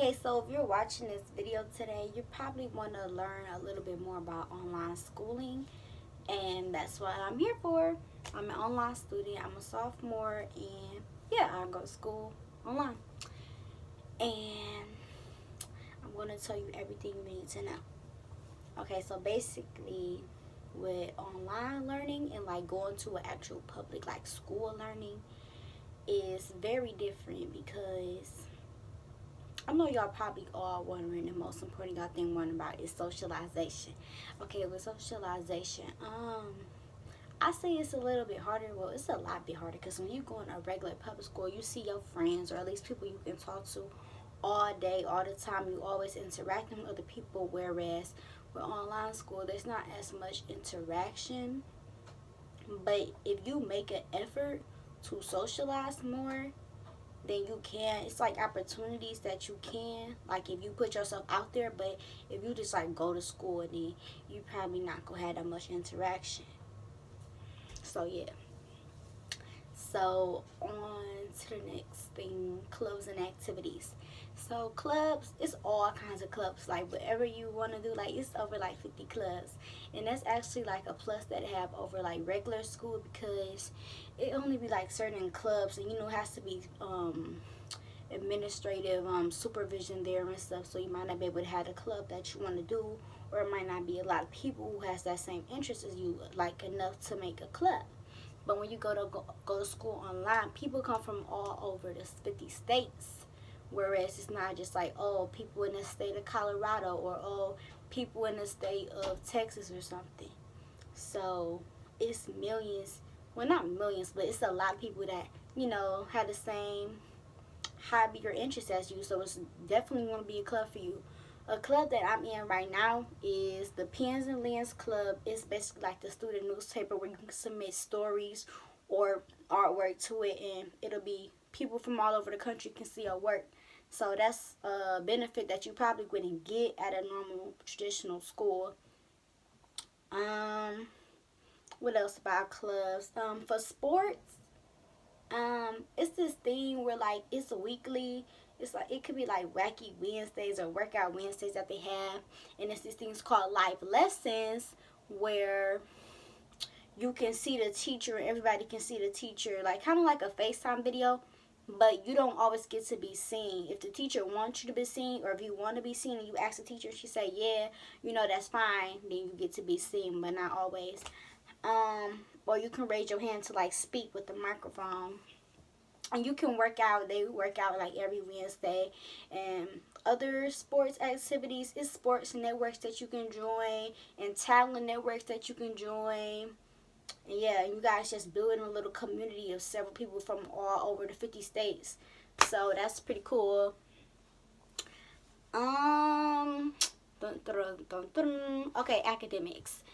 Okay, so if you're watching this video today, you probably want to learn a little bit more about online schooling, and that's what I'm here for. I'm an online student, I'm a sophomore, and yeah, I go to school online. And I'm going to tell you everything you need to know. Okay, so basically, with online learning and like going to an actual public like school learning is very different because I know y'all probably all wondering the most important y'all thing wondering about is socialization. Okay, with socialization, I say it's a little bit harder. Well, it's a lot bit harder because when you go in a regular public school, you see your friends or at least people you can talk to all day, all the time. You always interacting with other people. Whereas with online school, there's not as much interaction. But if you make an effort to socialize more, then you can. It's like opportunities that you can, like if you put yourself out there. But if you just like go to school, then you probably not gonna have that much interaction. So yeah. So on to the next thing, clubs and activities. So clubs, it's all kinds of clubs. Like whatever you want to do, like it's over like 50 clubs, and that's actually like a plus that have over like regular school because it only be like certain clubs, and it has to be administrative supervision there and stuff. So you might not be able to have the club that you want to do, or it might not be a lot of people who has that same interest as you, like enough to make a club. But when you go to school online, people come from all over the 50 states. Whereas it's not just like, oh, people in the state of Colorado or, oh, people in the state of Texas or something. So it's millions, well, not millions, but it's a lot of people that, have the same hobby or interest as you. So it's definitely going to be a club for you. A club that I'm in right now is the Pens and Lens Club. It's basically like the student newspaper where you can submit stories or artwork to it, and it'll be people from all over the country can see your work. So that's a benefit that you probably wouldn't get at a normal traditional school. Um, what else about clubs? For sports, it's this thing where like it's a weekly. It's like it could be like wacky Wednesdays or workout Wednesdays that they have, and it's these things called live lessons where you can see the teacher and everybody can see the teacher, like kind of like a FaceTime video, but you don't always get to be seen. If the teacher wants you to be seen, or if you want to be seen and you ask the teacher, she say yeah, that's fine, then you get to be seen, but not always. Or you can raise your hand to like speak with the microphone, and you can work out. They work out like every Wednesday. And other sports activities is sports networks that you can join and talent networks that you can join. And yeah, you guys just building a little community of several people from all over the 50 states. So that's pretty cool. Okay, academics.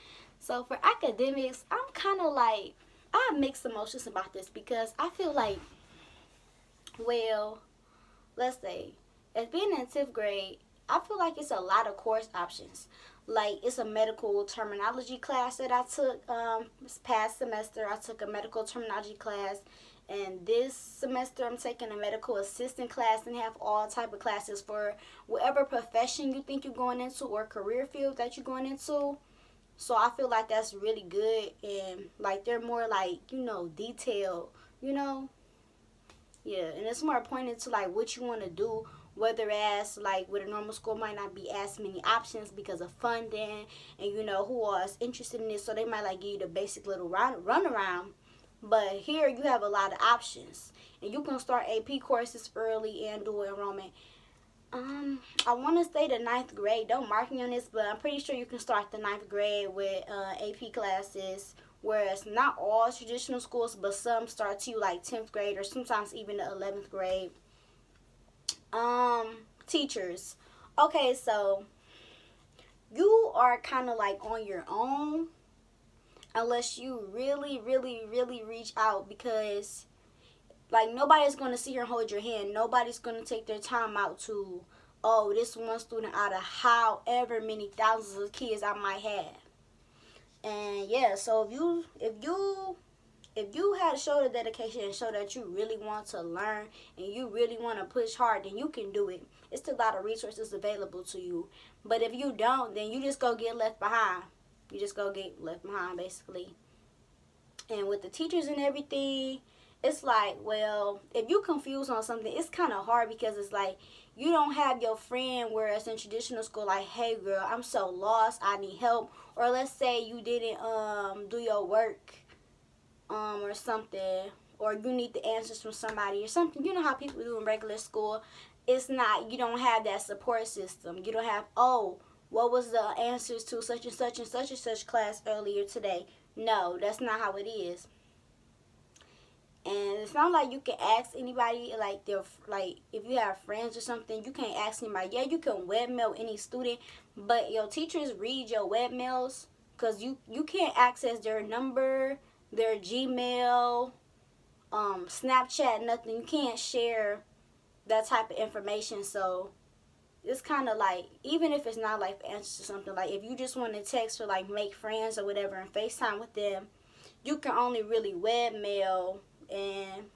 So for academics, I'm kind of like, I have mixed emotions about this because I feel like, well, let's say, as being in 10th grade, I feel like it's a lot of course options. Like, it's a medical terminology class that I took this past semester. I took a medical terminology class. And this semester, I'm taking a medical assistant class and have all type of classes for whatever profession you think you're going into or career field that you're going into. So I feel like that's really good. And, like, they're more, like, detailed, you know? Yeah, and it's more pointed to like what you want to do. Whether as like with a normal school might not be as many options because of funding and who all is interested in this, so they might like give you the basic little run around. But here you have a lot of options, and you can start AP courses early and do enrollment. I want to say the ninth grade. Don't mark me on this, but I'm pretty sure you can start the ninth grade with AP classes. Whereas not all traditional schools, but some start to like 10th grade or sometimes even the 11th grade. Teachers. Okay, so you are kind of like on your own unless you really, really, really reach out, because like nobody's going to sit here and hold your hand. Nobody's going to take their time out to, oh, this one student out of however many thousands of kids I might have. And yeah, so if you if you had to show the dedication and show that you really want to learn and you really want to push hard, then you can do it. It's a lot of resources available to you. But if you don't, then you just go get left behind. You just go get left behind, basically. And with the teachers and everything, it's like, well, if you confused on something, it's kind of hard because it's like you don't have your friend, whereas in traditional school, like, hey girl, I'm so lost, I need help. Or let's say you didn't do your work or something, or you need the answers from somebody or something. You know how people do in regular school. It's not, you don't have that support system. You don't have, oh, what was the answers to such and such and such and such class earlier today? No, that's not how it is. And it's not like you can ask anybody, like if you have friends or something, you can't ask anybody. Yeah, you can webmail any student, but your teachers read your webmails because you can't access their number, their Gmail, Snapchat, nothing. You can't share that type of information. So it's kind of like, even if it's not like answers to something, like if you just want to text or like make friends or whatever and FaceTime with them, you can only really webmail. And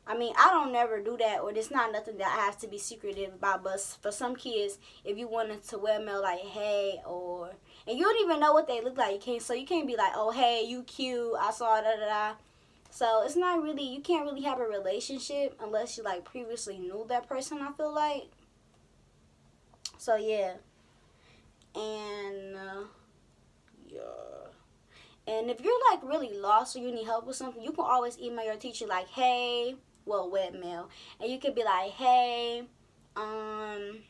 I mean, I don't never do that, or it's not nothing that I have to be secretive about. But for some kids, if you wanted to webmail like, hey, or, and you don't even know what they look like, you can't be like, oh, hey, you cute, I saw da da da. So it's not really, you can't really have a relationship unless you like previously knew that person, I feel like. So yeah. And yeah. And if you're like really lost or you need help with something, you can always email your teacher like, hey, well, webmail. And you could be like, hey, I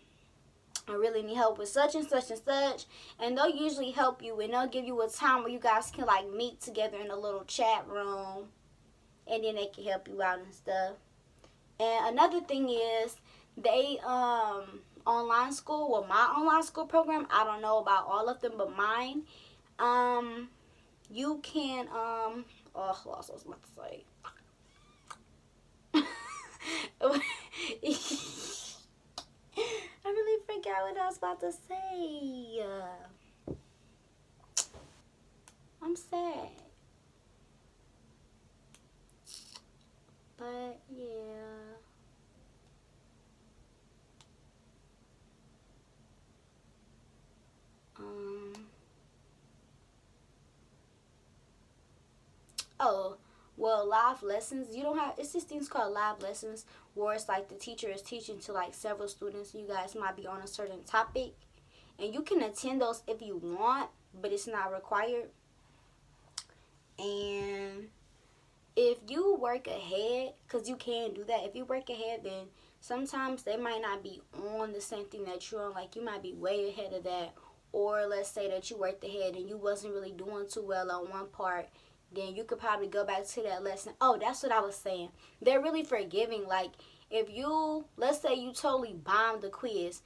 really need help with such and such and such. And they'll usually help you, and they'll give you a time where you guys can like meet together in a little chat room. And then they can help you out and stuff. And another thing is, they online school, well, my online school program, I don't know about all of them, but mine, you can oh, I lost what I was about to say. I really forgot what I was about to say. I'm sad. But yeah. Oh, well, live lessons, you don't have, it's these things called live lessons where it's like the teacher is teaching to like several students. You guys might be on a certain topic, and you can attend those if you want, but it's not required. And if you work ahead, because you can do that, if you work ahead, then sometimes they might not be on the same thing that you're on. Like, you might be way ahead of that. Or let's say that you worked ahead and you wasn't really doing too well on one part, then you could probably go back to that lesson. Oh, that's what I was saying. They're really forgiving. Like, if you, let's say you totally bombed the quiz.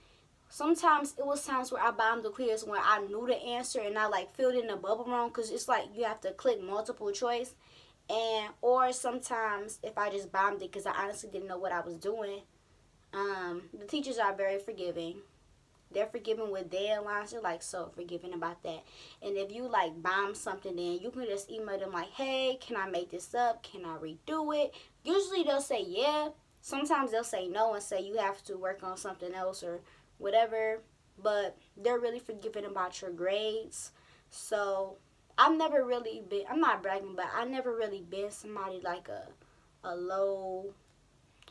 Sometimes it was times where I bombed the quiz when I knew the answer and I like filled in the bubble wrong, because it's like you have to click multiple choice. And or sometimes if I just bombed it because I honestly didn't know what I was doing. The teachers are very forgiving. They're forgiving with deadlines. They're like so forgiving about that. And if you like bomb something, then you can just email them like, hey, can I make this up? Can I redo it? Usually they'll say yeah. Sometimes they'll say no and say you have to work on something else or whatever. But they're really forgiving about your grades. So I've never really been, I'm not bragging, but I never really been somebody like a low,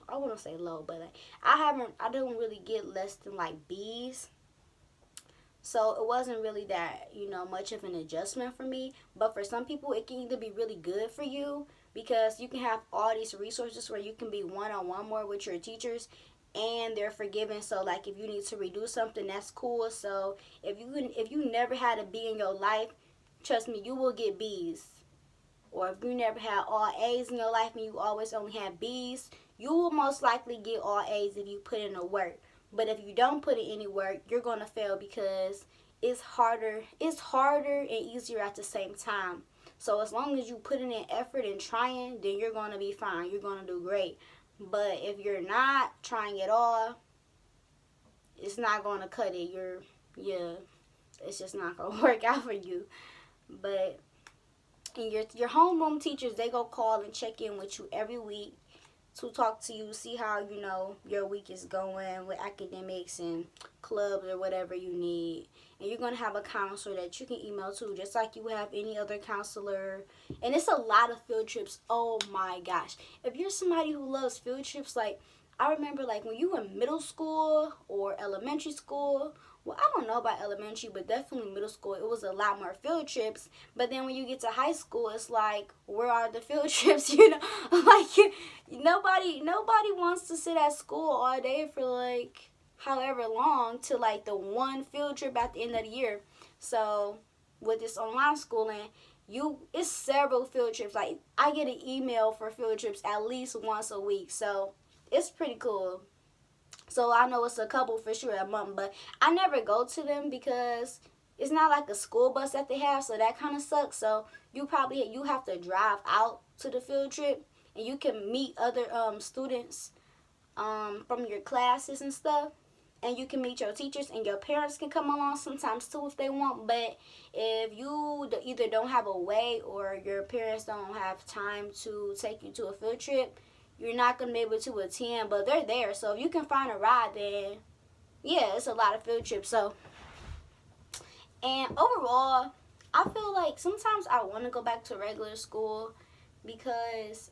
I wouldn't say low, but like, I don't really get less than like B's. So it wasn't really that, much of an adjustment for me. But for some people, it can either be really good for you because you can have all these resources where you can be one-on-one more with your teachers, and they're forgiving. So like if you need to redo something, that's cool. So if you never had a B in your life, trust me, you will get B's. Or if you never had all A's in your life and you always only have B's, you will most likely get all A's if you put in the work. But if you don't put in any work, you're going to fail because it's harder and easier at the same time. So as long as you put in effort and trying, then you're going to be fine. You're going to do great. But if you're not trying at all, it's not going to cut it. It's just not going to work out for you. But and your homeroom teachers, they go call and check in with you every week to talk to you, see how your week is going with academics and clubs or whatever you need. And you're gonna have a counselor that you can email to, just like you would have any other counselor. And it's a lot of field trips. Oh my gosh! If you're somebody who loves field trips, like I remember, like when you were in middle school or elementary school. Well, I don't know about elementary, but definitely middle school, it was a lot more field trips. But then when you get to high school, it's like, where are the field trips? Like nobody wants to sit at school all day for like however long to like the one field trip at the end of the year. So with this online schooling, it's several field trips. Like I get an email for field trips at least once a week. So it's pretty cool. So I know it's a couple for sure a month, but I never go to them because it's not like a school bus that they have, so that kind of sucks. So you have to drive out to the field trip, and you can meet other students from your classes and stuff, and you can meet your teachers, and your parents can come along sometimes too if they want. But if you either don't have a way or your parents don't have time to take you to a field trip, you're not going to be able to attend, but they're there. So if you can find a ride, then yeah, it's a lot of field trips. So, and overall, I feel like sometimes I want to go back to regular school because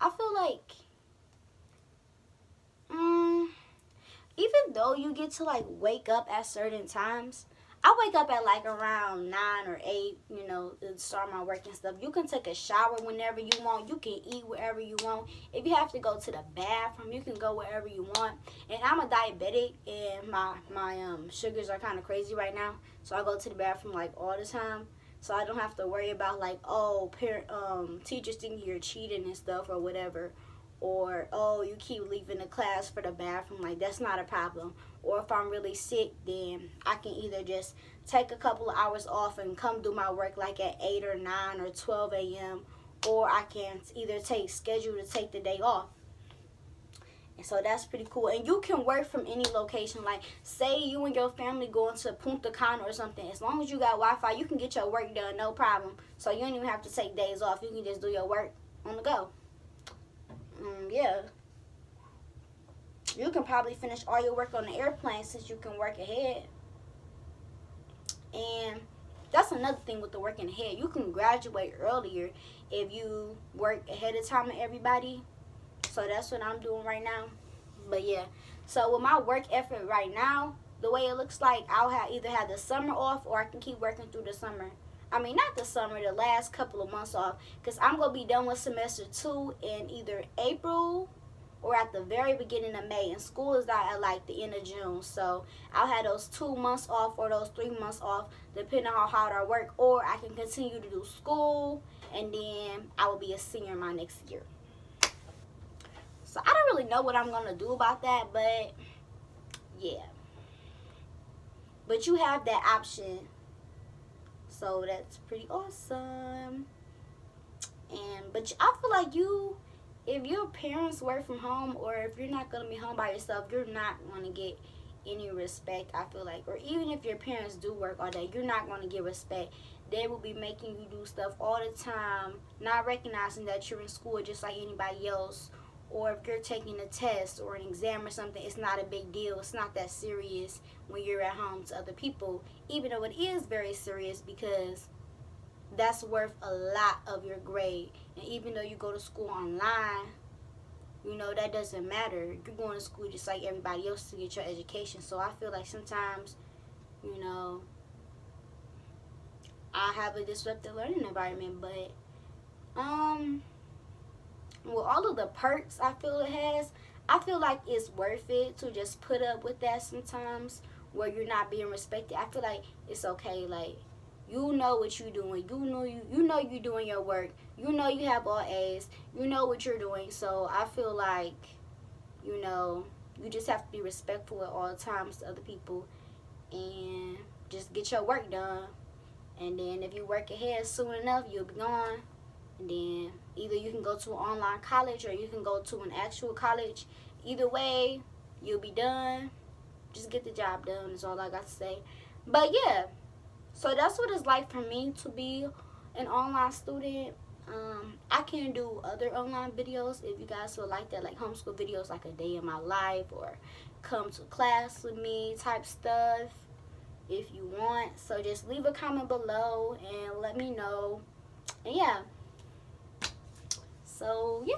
I feel like even though you get to like wake up at certain times, I wake up at like around 9 or 8, to start my work and stuff. You can take a shower whenever you want. You can eat wherever you want. If you have to go to the bathroom, you can go wherever you want. And I'm a diabetic, and my sugars are kind of crazy right now. So I go to the bathroom like all the time. So I don't have to worry about like, teachers thinking you're cheating and stuff or whatever. Or, you keep leaving the class for the bathroom. Like, that's not a problem. Or if I'm really sick, then I can either just take a couple of hours off and come do my work like at 8 or 9 or 12 a.m. Or I can either schedule to take the day off. And so that's pretty cool. And you can work from any location. Like, say you and your family going to Punta Cana or something. As long as you got Wi-Fi, you can get your work done, no problem. So you don't even have to take days off. You can just do your work on the go. Yeah. You can probably finish all your work on the airplane since you can work ahead. And that's another thing with the working ahead. You can graduate earlier if you work ahead of time than everybody. So that's what I'm doing right now. But yeah. So with my work effort right now, the way it looks like, I'll either have the summer off or I can keep working through the summer. I mean, not the summer, the last couple of months off. Because I'm going to be done with semester 2 in either April or at the very beginning of May. And school is out at like the end of June. So I'll have those 2 months off or those 3 months off, depending on how hard I work. Or I can continue to do school, and then I will be a senior my next year. So I don't really know what I'm going to do about that, but yeah. But you have that option. So that's pretty awesome. But I feel like if your parents work from home, or if you're not going to be home by yourself, you're not going to get any respect, I feel like. Or even if your parents do work all day, you're not going to get respect. They will be making you do stuff all the time, not recognizing that you're in school just like anybody else. Or if you're taking a test or an exam or something, it's not a big deal. It's not that serious when you're at home to other people, even though it is very serious, because that's worth a lot of your grade. And even though you go to school online, that doesn't matter. You're going to school just like everybody else to get your education. So I feel like sometimes, I have a disruptive learning environment, but with all of the perks I feel it has, I feel like it's worth it to just put up with that sometimes, where you're not being respected. I feel like it's okay. Like, you know what you're doing. You know you're doing your work. You know you have all A's. You know what you're doing. So I feel like, you just have to be respectful at all times to other people and just get your work done. And then if you work ahead soon enough, you'll be gone. And then either you can go to an online college or you can go to an actual college. Either way, you'll be done. Just get the job done is all I got to say. But yeah, so that's what it's like for me to be an online student. I can do other online videos if you guys would like that, like homeschool videos, like a day in my life or come to class with me type stuff if you want. So just leave a comment below and let me know. And yeah, so yeah.